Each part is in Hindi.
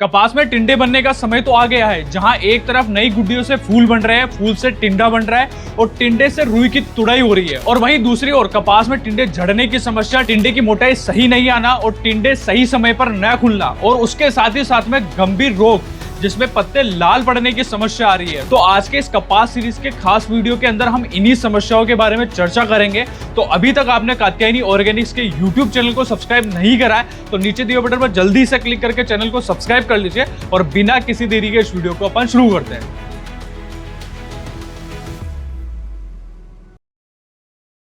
कपास में टिंडे बनने का समय तो आ गया है, जहां एक तरफ नई गुड्डियों से फूल बन रहे हैं, फूल से टिंडा बन रहा है और टिंडे से रुई की तुड़ाई हो रही है। और वहीं दूसरी ओर कपास में टिंडे झड़ने की समस्या, टिंडे की मोटाई सही नहीं आना और टिंडे सही समय पर न खुलना और उसके साथ ही साथ में गंभीर रोग जिसमें पत्ते लाल पड़ने की समस्या आ रही है। तो आज के इस कपास सीरीज के खास वीडियो के अंदर हम इन्हीं समस्याओं के बारे में चर्चा करेंगे। तो अभी तक आपने कात्यायनी ऑर्गेनिक्स के यूट्यूब चैनल को सब्सक्राइब नहीं करा है तो नीचे दिए बटन पर जल्दी से क्लिक करके चैनल को सब्सक्राइब कर लीजिए और बिना किसी देरी के इस वीडियो को अपन शुरू करते हैं।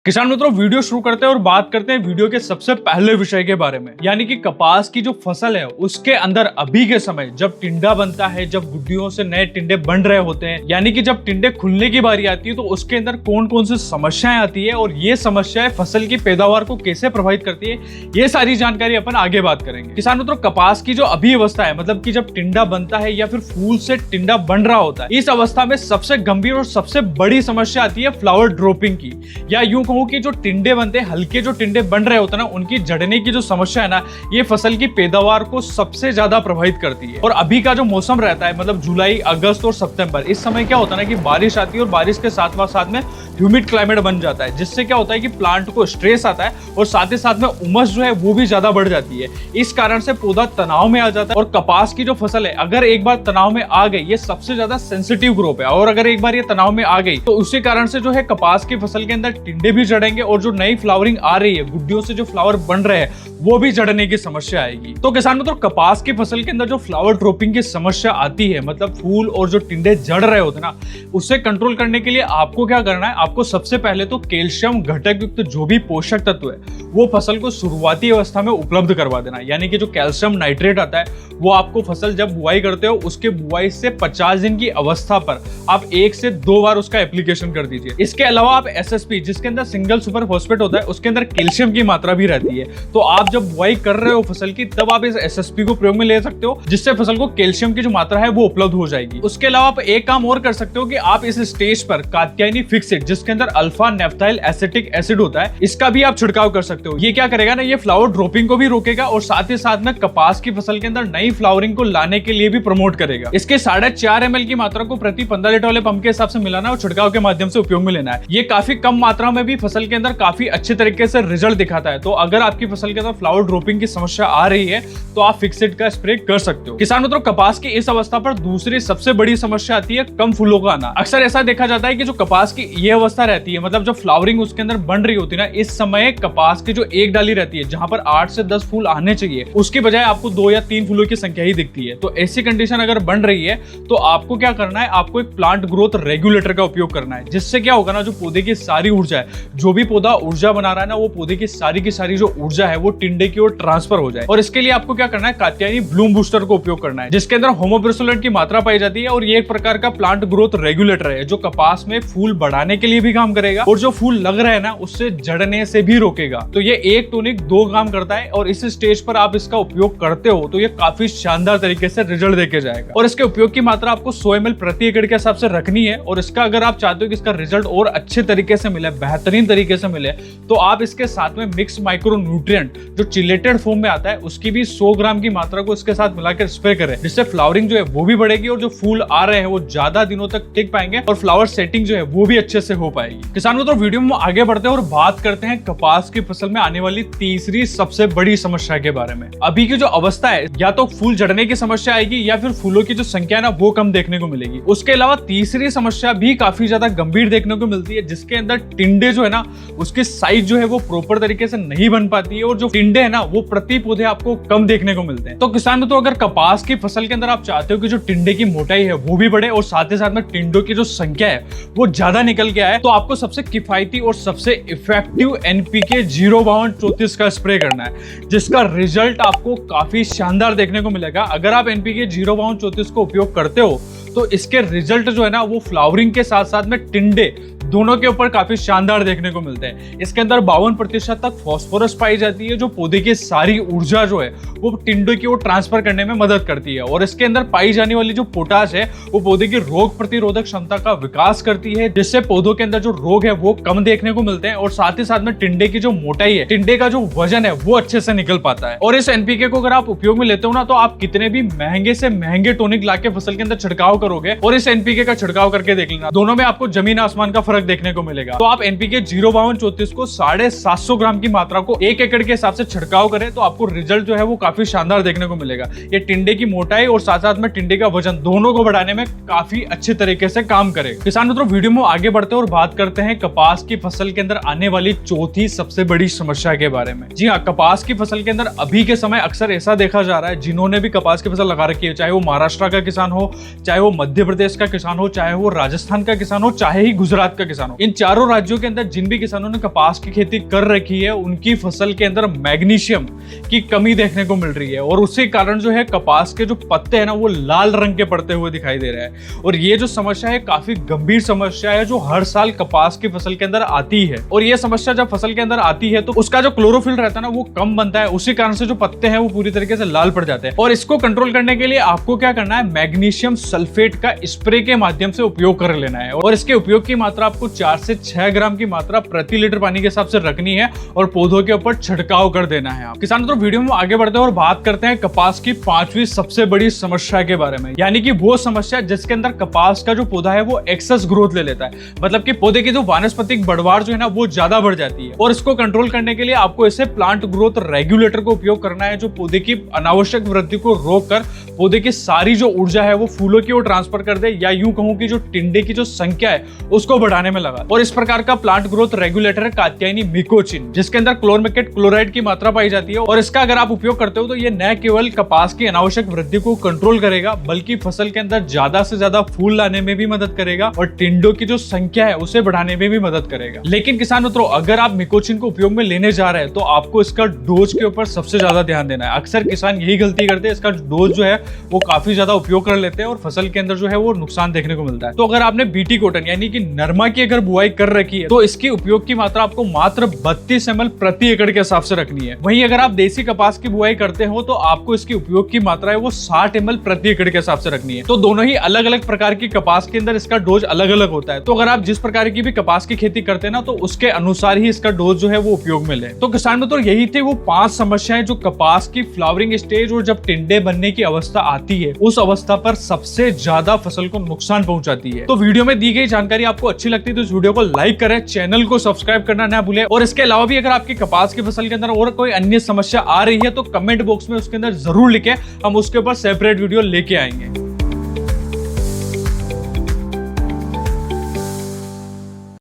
किसान मित्रों, वीडियो शुरू करते हैं और बात करते हैं वीडियो के सबसे पहले विषय के बारे में, यानी कि कपास की जो फसल है उसके अंदर अभी के समय जब टिंडा बनता है, जब गुड्डियों से नए टिंडे बन रहे होते हैं, यानी कि जब टिंडे खुलने की बारी आती है तो उसके अंदर कौन कौन सी समस्याएं आती है और ये समस्याएं फसल की पैदावार को कैसे प्रभावित करती है, ये सारी जानकारी अपन आगे बात करेंगे। किसान मित्रों, कपास की जो अभी अवस्था है, मतलब कि जब टिंडा बनता है या फिर फूल से टिंडा बन रहा होता है, इस अवस्था में सबसे गंभीर और सबसे बड़ी समस्या आती है फ्लावर ड्रॉपिंग की, या यूं कहूं कि जो टिंडे बनते हैं, हल्के जो टिंडे बन रहे होते हैं ना, उनकी झड़ने की जो समस्या है ना, ये फसल की पैदावार को सबसे ज्यादा प्रभावित करती है। और अभी का जो मौसम रहता है, मतलब जुलाई, अगस्त और सितंबर, इस समय क्या होता है ना कि बारिश आती है और बारिश के साथ में ह्यूमिड क्लाइमेट बन जाता है, जिससे क्या होता है कि प्लांट को स्ट्रेस आता है और साथ ही साथ में उमस जो है वो भी ज्यादा बढ़ जाती है। इस कारण से पौधा तनाव में आ जाता है और कपास की जो फसल है अगर एक बार तनाव में आ गई, ये सबसे ज्यादा सेंसिटिव ग्रुप है, और अगर एक बार ये तनाव में आ गई तो उसी कारण से जो है कपास की फसल के अंदर टिंडे भी झड़ेंगे और जो नई फ्लावरिंग आ रही है, गुड्डियों से जो फ्लावर बन रहे हैं, वो भी झड़ने की समस्या आएगी। तो किसान मित्रों, कपास की फसल के अंदर जो फ्लावर ड्रॉपिंग की समस्या आती है, मतलब फूल और जो टिंडे झड़ रहे होते हैं ना, उसे कंट्रोल करने के लिए आपको क्या करना है, आपको सबसे पहले तो कैल्शियम घटक युक्त जो भी पोषक तत्व है वो फसल को शुरुआती अवस्था में उपलब्ध करवा देना। यानी कि जो कैल्शियम नाइट्रेट आता है वो आपको फसल जब बुआई करते हो उसके बुआई से 50 दिन की अवस्था पर आप 1 से 2 बार उसका एप्लीकेशन कर दीजिए। इसके अलावा आप एसएसपी, जिसके अंदर सिंगल सुपर फॉस्फेट होता है, उसके अंदर कैल्शियम की मात्रा भी रहती है, तो आप जब बुआई कर रहे हो फसल की तब आप इस एसएसपी को प्रयोग में ले सकते हो, जिससे फसल को कैल्शियम की जो मात्रा है वो उपलब्ध हो जाएगी। उसके अलावा आप एक काम और कर सकते हो कि आप इस स्टेज पर कात्यायनी फिक्सेड, जिसके अंदर अल्फा नेफ्थाइल एसिटिक एसिड होता है, इसका भी आप छिड़काव कर सकते हो। ये क्या करेगा ना, ये फ्लावर ड्रॉपिंग को भी रोकेगा और साथ ही साथ में कपास की फसल के अंदर नई फ्लावरिंग को लाने के लिए भी प्रमोट करेगा। इसके 4.5 ml की मात्रा को प्रति 15 लीटर वाले पंप के हिसाब से मिलाना और छिड़काव के माध्यम से उपयोग में लेना है। ये काफी कम मात्रा में भी फसल के अंदर काफी अच्छे तरीके से रिजल्ट दिखाता है। तो अगर आपकी फसल के अंदर फ्लावर ड्रॉपिंग की समस्या आ रही है तो आप फिक्सेड का स्प्रे कर सकते हो। किसान मित्रों, कपास की इस अवस्था पर दूसरी सबसे बड़ी समस्या आती है कम फूलों का आना। अक्सर ऐसा देखा जाता है कि जो कपास की ये अवस्था रहती है, मतलब जब फ्लावरिंग उसके अंदर बन रही होती है ना, इस समय कपास की जो एक डाली रहती है जहां पर 8 से 10 फूल आने चाहिए, उसके बजाय आपको 2 या 3 फूलों की संख्या ही दिखती है। तो ऐसी कंडीशन अगर बन रही है तो आपको क्या करना है, आपको एक प्लांट ग्रोथ रेगुलेटर का उपयोग करना है, जिससे क्या होगा ना, जो पौधे की सारी ऊर्जा है, जो भी पौधा ऊर्जा बना रहा है ना, वो पौधे की सारी जो ऊर्जा है वो टिंडे की ओर ट्रांसफर हो जाए। और इसके लिए आपको क्या करना है, कात्यायनी ब्लूम बूस्टर को उपयोग करना है, जिसके अंदर होमोब्रिसोलेट की मात्रा पाई जाती है और ये एक प्रकार का प्लांट ग्रोथ रेगुलेटर है जो कपास में फूल बढ़ाने के लिए भी काम करेगा और जो फूल लग रहे हैं ना उससे झड़ने से भी रोकेगा। तो ये एक टॉनिक 2 काम करता है और इस स्टेज पर आप इसका उपयोग करते हो तो ये काफी शानदार तरीके से रिजल्ट देके जाएगा। और इसके उपयोग की मात्रा आपको 100 ml प्रति एकड़ के हिसाब से रखनी है। और इसका अगर आप चाहते हो कि इसका रिजल्ट और अच्छे तरीके से मिले, बेहतरीन तरीके से मिले, तो आप इसके साथ में मिक्स माइक्रो न्यूट्रिएंट जो चिलेटेड फॉर्म में आता है उसकी भी 100 ग्राम की मात्रा को इसके साथ मिलाकर स्प्रे करें, जिससे फ्लावरिंग जो है वो भी बढ़ेगी और जो फूल आ रहे हैं वो ज्यादा दिनों तक टिक पाएंगे और फ्लावर सेटिंग जो है वो भी अच्छे से हो पाएगी। किसान मित्रों, वीडियो में आगे बढ़ते हैं और बात करते हैं कपास की फसल में आने वाली तीसरी सबसे बड़ी समस्या के बारे में। अभी की जो अवस्था है, या तो फूल झड़ने की समस्या आएगी या फिर फूलों की जो संख्या है ना वो कम देखने को मिलेगी। उसके अलावा तीसरी समस्या भी काफी ज्यादा गंभीर देखने को मिलती है, जिसके अंदर टिंडे जो है ना उसकी साइज जो है वो प्रॉपर तरीके से नहीं बन पाती है और जो टिंडे है ना वो प्रति पौधे आपको कम देखने को मिलते हैं। तो किसान मित्रों, अगर कपास की फसल के अंदर आप चाहते हो कि जो टिंडे की मोटाई है वो भी बढ़े और साथ ही साथ में टिंडों की जो संख्या है वो ज्यादा निकल के आए, तो आपको सबसे किफायती और सबसे इफेक्टिव एनपीके 05234 का स्प्रे करना है, जिसका रिजल्ट आपको काफी शानदार देखने को मिलेगा। अगर आप एनपीके 05234 को उपयोग करते हो तो इसके रिजल्ट जो है ना वो फ्लावरिंग के साथ साथ में टिंडे दोनों के ऊपर काफी शानदार देखने को मिलते हैं। इसके अंदर 52% तक फास्फोरस पाई जाती है, जो पौधे की सारी ऊर्जा जो है वो टिंडे की ओर ट्रांसफर करने में मदद करती है। और इसके अंदर पाई जाने वाली जो पोटाश है वो पौधे की रोग प्रतिरोधक क्षमता का विकास करती है, जिससे पौधों के अंदर जो रोग है वो कम देखने को मिलते हैं। और साथ ही साथ में टिंडे की जो मोटाई है, टिंडे का जो वजन है वो अच्छे से निकल पाता है। और इस एनपीके को अगर आप उपयोग में लेते हो ना, तो आप कितने भी महंगे से महंगे टॉनिक लाके फसल के अंदर छिड़काव करोगे और इस एनपीके का छिड़काव करके देख लेना, दोनों में आपको जमीन आसमान का फर्क देखने को मिलेगा। तो आप एनपीके 05234 को 750 ग्राम की मात्रा को 1 एकड़ के हिसाब से छिड़काव करें तो आपको रिजल्ट जो है वो काफी शानदार देखने को मिलेगा। ये टिंडे की मोटाई और साथ साथ में टिंडे का वजन दोनों को बढ़ाने में काफी अच्छे तरीके से काम करेगा। किसान मित्रों, वीडियो में आगे बढ़ते हैं और बात करते हैं कपास की फसल के अंदर आने वाली चौथी सबसे बड़ी समस्या के बारे में। जी हाँ, कपास की फसल के अंदर अभी के समय अक्सर ऐसा देखा जा रहा है, जिन्होंने भी कपास की फसल लगा रखी है, चाहे वो महाराष्ट्र का किसान हो, चाहे वो मध्य प्रदेश का किसान हो, चाहे वो राजस्थान का किसान हो, चाहे ही गुजरात का किसान हो, इन चारों राज्यों के अंदर जिन भी किसानों ने कपास की खेती कर रखी है, उनकी फसल के अंदर मैग्नीशियम की कमी देखने को मिल रही है। और उसी कारण जो है कपास के जो पत्ते हैं ना, वो लाल रंग के पड़ते हुए दिखाई दे रहे हैं। और ये जो समस्या है काफी गंभीर समस्या है, जो हर साल कपास की फसल के अंदर आती है। और ये समस्या जब फसल के अंदर आती है तो उसका जो क्लोरोफिल रहता है ना, वो कम बनता है। उसी कारण से जो पत्ते हैं वो पूरी तरीके से लाल पड़ जाते हैं। और इसको कंट्रोल करने के लिए आपको क्या करना है, मैग्नीशियम सल्फेट का स्प्रे के माध्यम से उपयोग कर लेना है। और इसके उपयोग की मात्रा आपको 4 से 6 ग्राम की मात्रा प्रति लीटर पानी के हिसाब से रखनी है और पौधों के ऊपर छिड़काव कर देना है। किसान तो वीडियो में आगे बढ़ते हैं और बात करते हैं कपास की 5वीं सबसे बड़ी समस्या के बारे में, यानी कि वो समस्या जिसके अंदर कपास का जो पौधा है वो एक्सेस ग्रोथ ले लेता है। मतलब कि पौधे की जो वानस्पतिक बढ़वार जो है ना, वो ज्यादा बढ़ जाती है। और इसको कंट्रोल करने के लिए आपको इसे प्लांट ग्रोथ रेगुलेटर को उपयोग करना है, जो पौधे की अनावश्यक वृद्धि को रोककर पौधे की सारी जो ऊर्जा है वो फूलों की ओर ट्रांसफर कर दे, या यूं कहूं कि जो टिंडे की जो संख्या है उसको बढ़ाने में लगा। और इस प्रकार का प्लांट ग्रोथ रेगुलेटर है कात्यायनी मिकोचिन, जिसके अंदर क्लोरमेकेट क्लोराइड की मात्रा पाई जाती है। और इसका अगर आप उपयोग करते हो तो ये न केवल कपास की अनावश्यक वृद्धि को कंट्रोल करेगा, बल्कि फसल के अंदर ज्यादा से ज्यादा फूल लाने में भी मदद करेगा और टिंडों की जो संख्या है उसे बढ़ाने में भी मदद करेगा। लेकिन किसान मित्रों, अगर आप मिकोचिन को उपयोग में लेने जा रहे हैं तो आपको इसका डोज के ऊपर सबसे ज्यादा ध्यान देना है। अक्सर किसान यही गलती करते हैं, इसका डोज जो है वो काफी ज्यादा उपयोग कर लेते हैं और फसल के अंदर जो है वो नुकसान देखने को मिलता है। तो अगर आपने बीटी कॉटन यानी कि नरमा की अगर बुआई कर रखी है तो इसके उपयोग की मात्रा आपको मात्र 32 ml प्रति एकड़ के हिसाब से रखनी है। वहीं अगर आप देसी कपास की बुआई करते हो तो आपको इसके उपयोग की मात्रा है वो 60 ml प्रति एकड़ के हिसाब से रखनी है। तो दोनों ही अलग अलग प्रकार की कपास के अंदर इसका डोज अलग अलग होता है। तो अगर आप जिस प्रकार की भी कपास की खेती करते हैं ना, तो उसके अनुसार ही इसका डोज जो है वो उपयोग में ले। तो किसान मित्रों, यही थे वो 5 समस्याएं जो कपास की फ्लावरिंग स्टेज और जब टिंडे बनने की अवस्था आती है उस अवस्था पर सबसे ज्यादा फसल को नुकसान पहुंचाती है। तो वीडियो में दी गई जानकारी आपको अच्छी लगती है तो इस वीडियो को लाइक करें, चैनल को सब्सक्राइब करना ना भूलें। और इसके अलावा भी अगर आपकी कपास की फसल के अंदर और कोई अन्य समस्या आ रही है तो कमेंट बॉक्स में उसके अंदर जरूर लिखें, हम उसके ऊपर सेपरेट वीडियो लेके आएंगे।